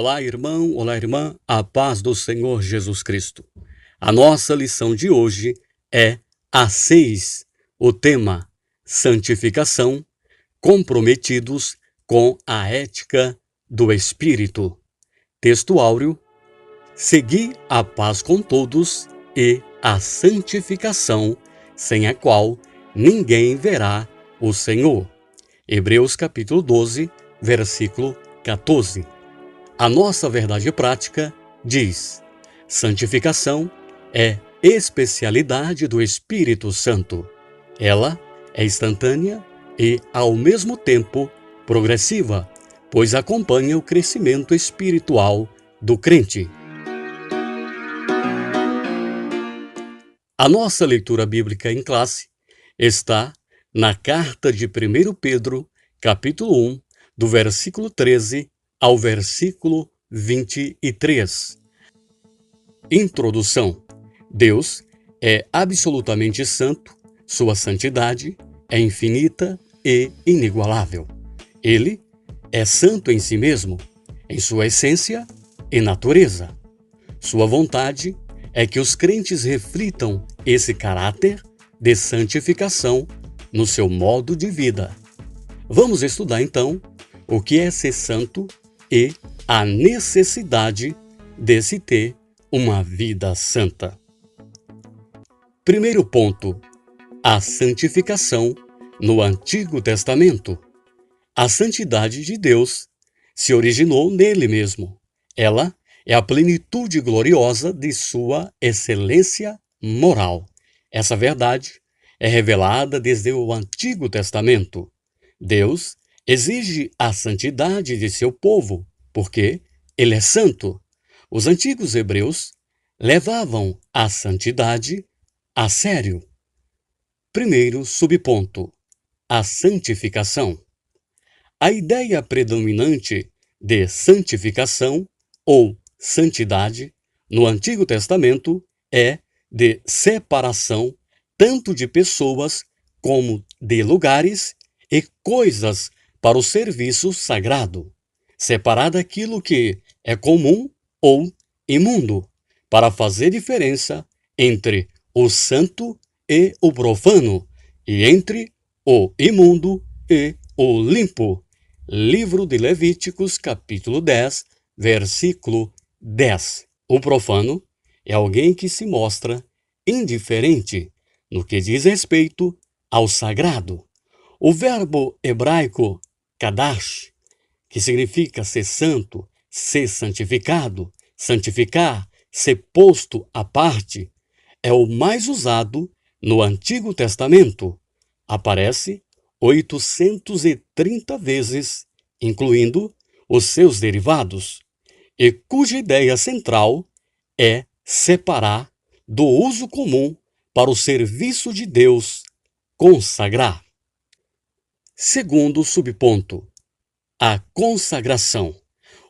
Olá, irmão, olá, irmã, a paz do Senhor Jesus Cristo. A nossa lição de hoje é a 6, o tema santificação, comprometidos com a ética do Espírito. Texto áureo: segui a paz com todos e a santificação, sem a qual ninguém verá o Senhor. Hebreus capítulo 12, versículo 14. A nossa verdade prática diz: santificação é especialidade do Espírito Santo. Ela é instantânea e, ao mesmo tempo, progressiva, pois acompanha o crescimento espiritual do crente. A nossa leitura bíblica em classe está na carta de 1 Pedro, capítulo 1, do versículo 13 ao versículo 23. Introdução. Deus é absolutamente santo, sua santidade é infinita e inigualável. Ele é santo em si mesmo, em sua essência e natureza. Sua vontade é que os crentes reflitam esse caráter de santificação no seu modo de vida. Vamos estudar então o que é ser santo e a necessidade de se ter uma vida santa. Primeiro ponto: a santificação no Antigo Testamento. A santidade de Deus se originou nele mesmo. Ela é a plenitude gloriosa de sua excelência moral. Essa verdade é revelada desde o Antigo Testamento. Deus exige a santidade de seu povo, porque ele é santo. Os antigos hebreus levavam a santidade a sério. Primeiro subponto: a santificação. A ideia predominante de santificação ou santidade no Antigo Testamento é de separação tanto de pessoas como de lugares e coisas para o serviço sagrado, separar daquilo que é comum ou imundo, para fazer diferença entre o santo e o profano, e entre o imundo e o limpo. Livro de Levíticos, capítulo 10, versículo 10. O profano é alguém que se mostra indiferente no que diz respeito ao sagrado. O verbo hebraico kadash, que significa ser santo, ser santificado, santificar, ser posto à parte, é o mais usado no Antigo Testamento. Aparece 830 vezes, incluindo os seus derivados, e cuja ideia central é separar do uso comum para o serviço de Deus, consagrar. Segundo subponto: a consagração.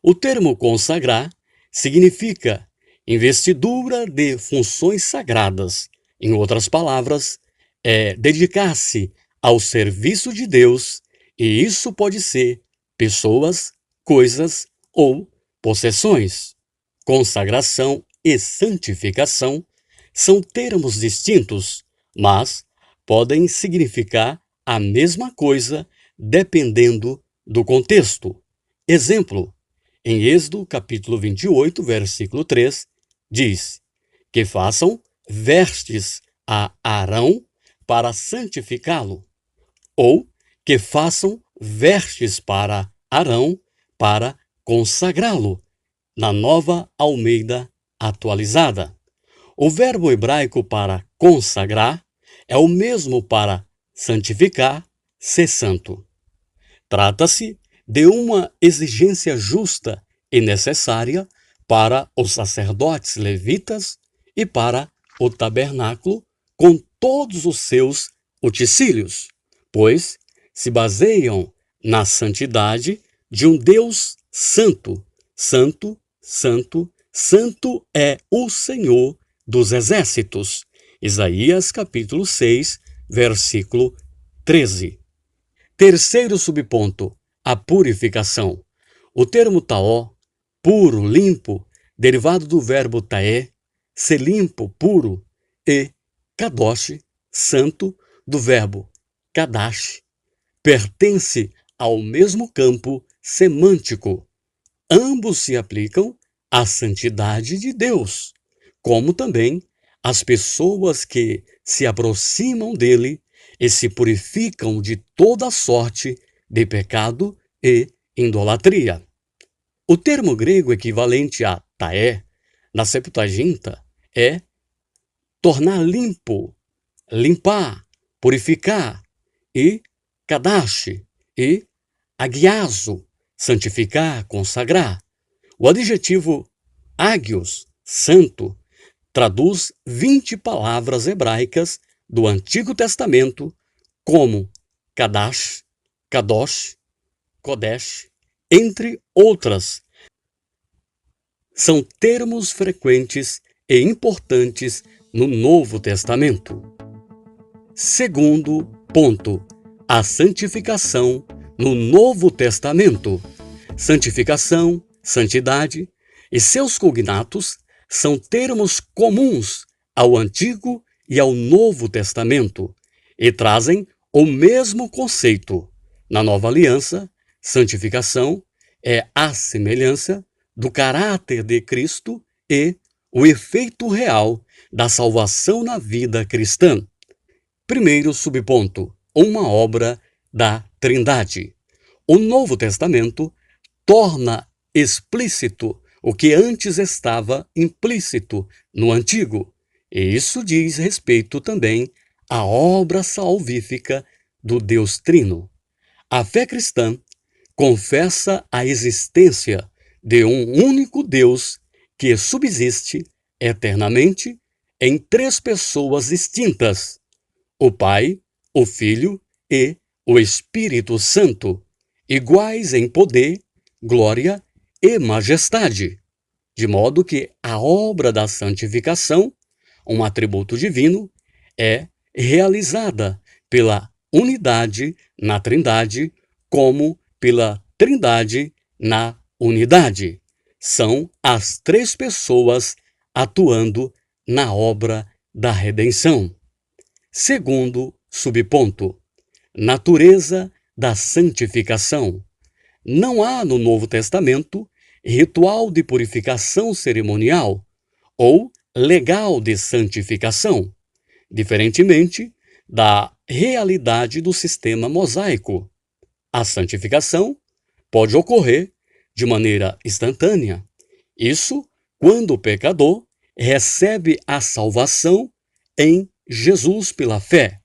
O termo consagrar significa investidura de funções sagradas. Em outras palavras, é dedicar-se ao serviço de Deus, e isso pode ser pessoas, coisas ou possessões. Consagração e santificação são termos distintos, mas podem significar a mesma coisa dependendo do contexto. Exemplo: em Êxodo capítulo 28, versículo 3, diz que façam vestes a Arão para santificá-lo, ou que façam vestes para Arão para consagrá-lo, na Nova Almeida Atualizada. O verbo hebraico para consagrar é o mesmo para santificar, ser santo. Trata-se de uma exigência justa e necessária para os sacerdotes levitas e para o tabernáculo com todos os seus utensílios, pois se baseiam na santidade de um Deus santo. Santo, santo, santo é o Senhor dos exércitos. Isaías capítulo 6, versículo 13. Terceiro subponto: a purificação. O termo taó puro, limpo, derivado do verbo taé, ser limpo, puro, e kadosh, santo, do verbo kadash, pertence ao mesmo campo semântico. Ambos se aplicam à santidade de Deus, como também às pessoas que se aproximam dele e se purificam de toda sorte de pecado e idolatria. O termo grego equivalente a taé, na Septuaginta, é tornar limpo, limpar, purificar, e kadash, e agiazo, santificar, consagrar. O adjetivo agios, santo, traduz 20 palavras hebraicas do Antigo Testamento como kadash, kadosh, kodesh, entre outras. São termos frequentes e importantes no Novo Testamento. Segundo ponto, a santificação no Novo Testamento. Santificação, santidade e seus cognatos são termos comuns ao Antigo e ao Novo Testamento e trazem o mesmo conceito. Na Nova Aliança, santificação é a semelhança do caráter de Cristo e o efeito real da salvação na vida cristã. Primeiro subponto, uma obra da Trindade. O Novo Testamento torna explícito o que antes estava implícito no Antigo, e isso diz respeito também à obra salvífica do Deus Trino. A fé cristã confessa a existência de um único Deus que subsiste eternamente em 3 pessoas distintas: o Pai, o Filho e o Espírito Santo, iguais em poder, glória e majestade, de modo que a obra da santificação, um atributo divino, é realizada pela unidade na Trindade, como pela Trindade na unidade. São as 3 pessoas atuando na obra da redenção. Segundo subponto, natureza da santificação. Não há no Novo Testamento ritual de purificação cerimonial ou legal de santificação, diferentemente da realidade do sistema mosaico. A santificação pode ocorrer de maneira instantânea. Isso quando o pecador recebe a salvação em Jesus pela fé.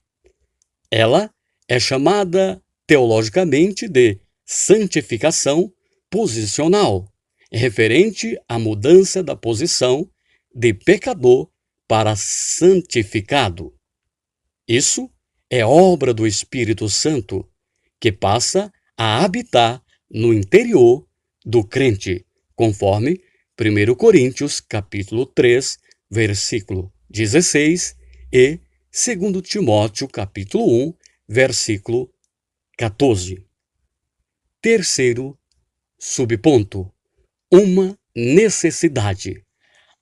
Ela é chamada teologicamente de santificação posicional, referente à mudança da posição de pecador para santificado. Isso é obra do Espírito Santo, que passa a habitar no interior do crente, conforme 1 Coríntios capítulo 3, versículo 16 e 2 Timóteo capítulo 1, versículo 14. Terceiro subponto, uma necessidade.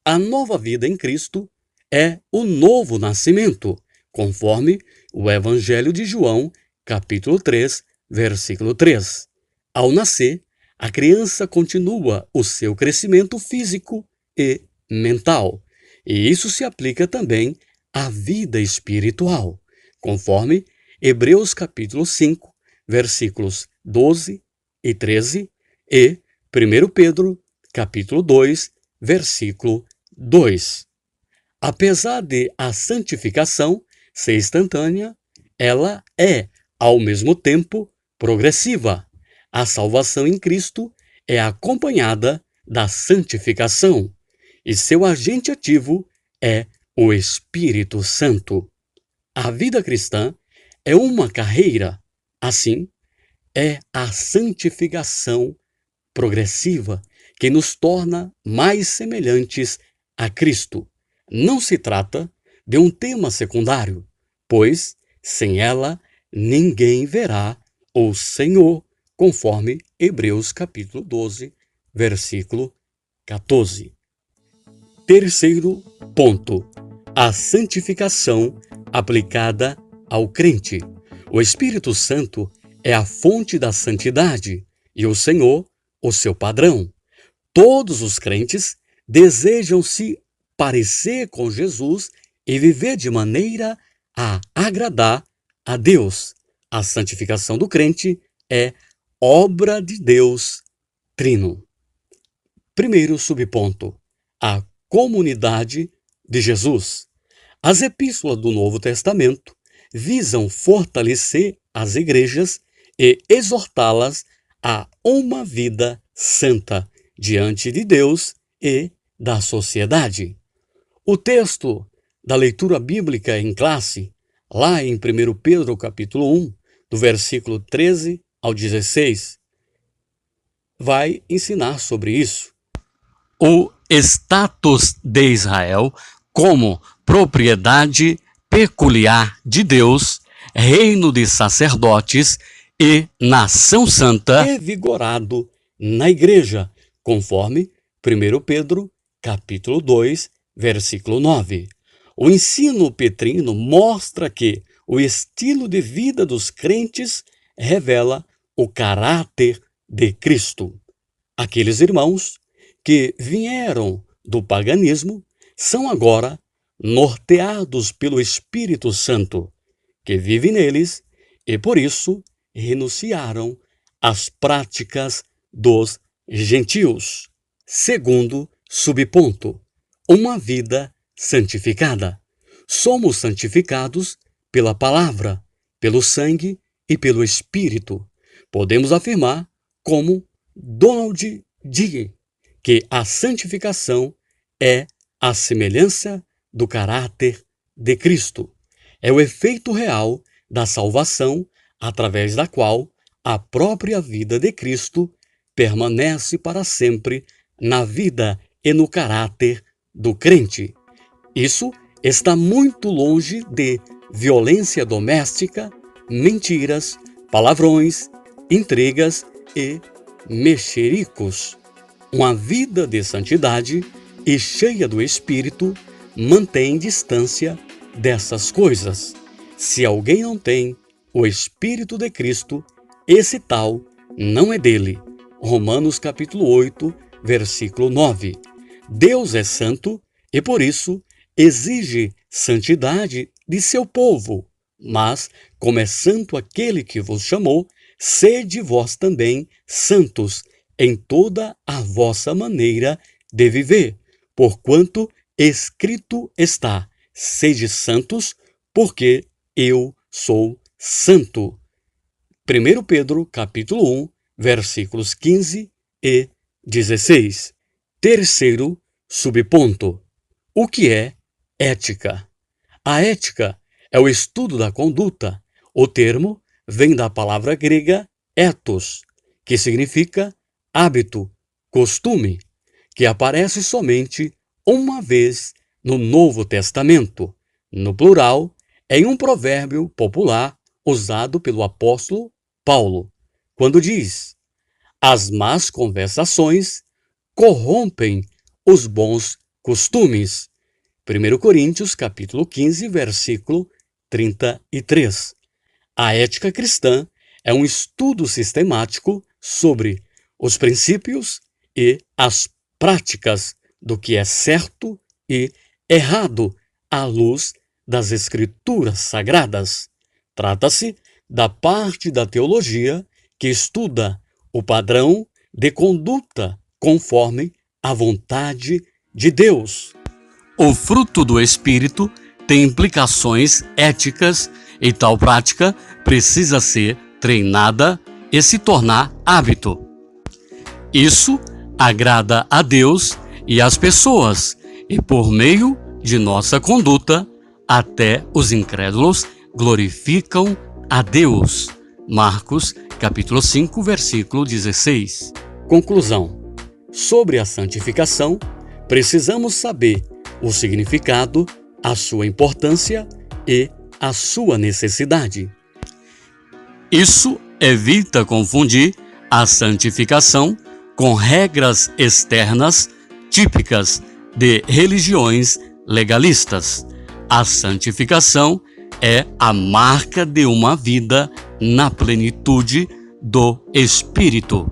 A nova vida em Cristo é o novo nascimento, conforme o Evangelho de João, capítulo 3, versículo 3. Ao nascer, a criança continua o seu crescimento físico e mental, e isso se aplica também à vida espiritual, conforme Hebreus capítulo 5, versículos 12 e 13 e 1 Pedro capítulo 2, versículo 2. Apesar de a santificação ser instantânea, ela é, ao mesmo tempo, progressiva. A salvação em Cristo é acompanhada da santificação, e seu agente ativo é o Espírito Santo. A vida cristã é uma carreira, assim, é a santificação progressiva que nos torna mais semelhantes a Cristo. Não se trata de um tema secundário, pois, sem ela, ninguém verá o Senhor, conforme Hebreus capítulo 12, versículo 14. Terceiro ponto: a santificação aplicada ao crente. O Espírito Santo é a fonte da santidade e o Senhor, o seu padrão. Todos os crentes desejam se parecer com Jesus e viver de maneira a agradar a Deus. A santificação do crente é obra de Deus Trino. Primeiro subponto: a comunidade de Jesus. As epístolas do Novo Testamento visam fortalecer as igrejas e exortá-las a uma vida santa diante de Deus e da sociedade. O texto da leitura bíblica em classe, lá em 1 Pedro capítulo 1, do versículo 13 ao 16, vai ensinar sobre isso. O status de Israel como propriedade peculiar de Deus, reino de sacerdotes e nação santa, revigorado na igreja, conforme 1 Pedro, capítulo 2, versículo 9. O ensino petrino mostra que o estilo de vida dos crentes revela o caráter de Cristo. Aqueles irmãos que vieram do paganismo são agora norteados pelo Espírito Santo, que vive neles, e por isso renunciaram às práticas dos gentios. Segundo subponto: uma vida santificada. Somos santificados pela palavra, pelo sangue e pelo Espírito. Podemos afirmar, como Donald G., que a santificação é a semelhança do caráter de Cristo. É o efeito real da salvação, através da qual a própria vida de Cristo permanece para sempre na vida e no caráter do crente. Isso está muito longe de violência doméstica, mentiras, palavrões, intrigas e mexericos. Uma vida de santidade e cheia do Espírito mantém distância dessas coisas. Se alguém não tem o Espírito de Cristo, esse tal não é dele. Romanos capítulo 8, versículo 9. Deus é santo e por isso exige santidade de seu povo. Mas, como é santo aquele que vos chamou, sede vós também santos em toda a vossa maneira de viver, porquanto escrito está: sede santos, porque eu sou santo. 1 Pedro, capítulo 1, versículos 15 e 16. Terceiro subponto: o que é ética? A ética é o estudo da conduta. O termo vem da palavra grega ethos, que significa hábito, costume, que aparece somente uma vez no Novo Testamento, no plural, em um provérbio popular usado pelo apóstolo Paulo, quando diz: as más conversações corrompem os bons costumes. 1 Coríntios, capítulo 15, versículo 33. A ética cristã é um estudo sistemático sobre os princípios e as práticas do que é certo e errado à luz das Escrituras Sagradas. Trata-se da parte da teologia que estuda o padrão de conduta conforme a vontade de Deus. O fruto do Espírito tem implicações éticas e tal prática precisa ser treinada e se tornar hábito. Isso agrada a Deus e às pessoas, e por meio de nossa conduta, até os incrédulos glorificam a Deus. Marcos, capítulo 5, versículo 16. Conclusão: sobre a santificação, precisamos saber o significado, a sua importância e a sua necessidade. Isso evita confundir a santificação com regras externas típicas de religiões legalistas. A santificação é a marca de uma vida na plenitude do Espírito.